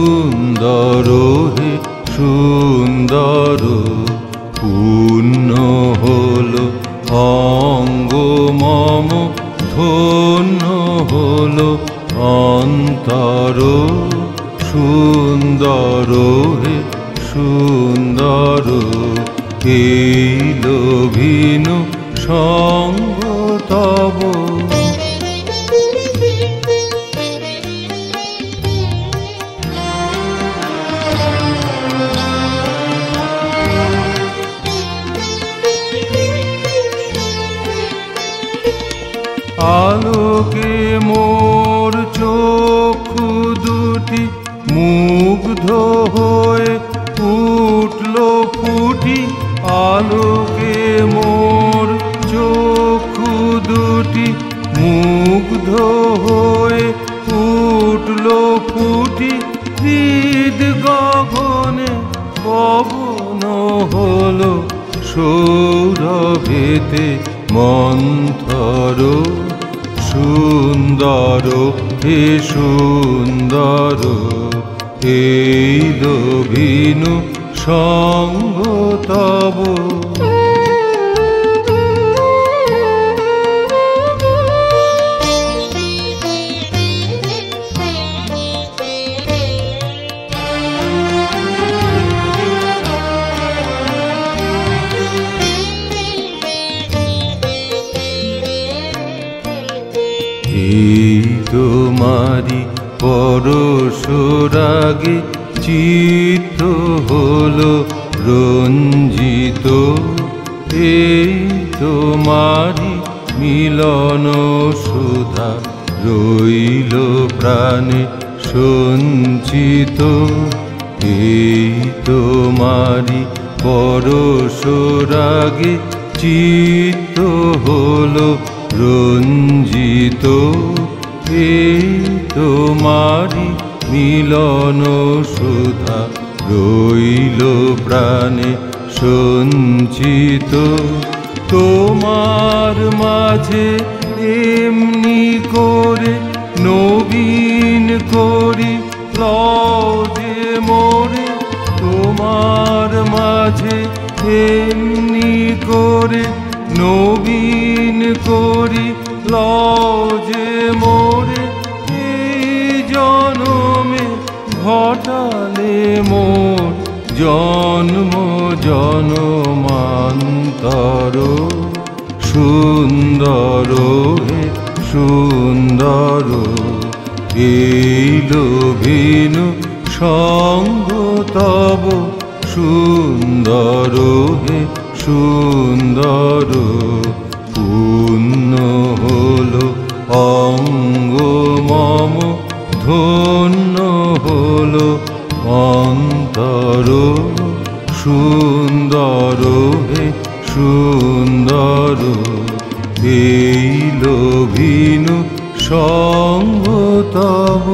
সুন্দর হে সুন্দর, পূর্ণ হলো অঙ্গ মম, ধন্য হলো অন্তর। সুন্দর হে সুন্দর, এই লোভিনু সঙ্গ তব। আলোকে মোর চক্ষু দুটি মুগ্ধ হয়ে উঠল ফুটি। আলোকে মোর চক্ষু দুটি মুগ্ধ হয়ে উঠল ফুটি। হৃদ গগনে পবন হলো সৌরভেতে মন্থর। সুন্দর হে সুন্দর, এই লোভিনু সঙ্গ তব। এই তোমারি পরশরাগে চিত্ত হলো রঞ্জিত। এই তোমারি মিলন সুধা রইল প্রাণে সঞ্চিত। এই তোমারি পরশরাগে চিত্ত হলো রঞ্জিত। এই তোমারি মিলন সুধা রইল প্রাণে সঞ্চিত। তোমার মাঝে এমনি করে নবীন করি লও যে মোরে। তোমার মাঝে এমনি করে নবীন করি লও যে মোরে। এই জনমে ঘটালে মোর জন্ম জনমান্তর। সুন্দর হে সুন্দর, এই লোভিনু সঙ্গ তব। সুন্দর হে সুন্দর, পূর্ণ হলো অঙ্গ মম, ধন্য হলো অন্তর। সুন্দর হে সুন্দর, এই লোভিনু সঙ্গ তব।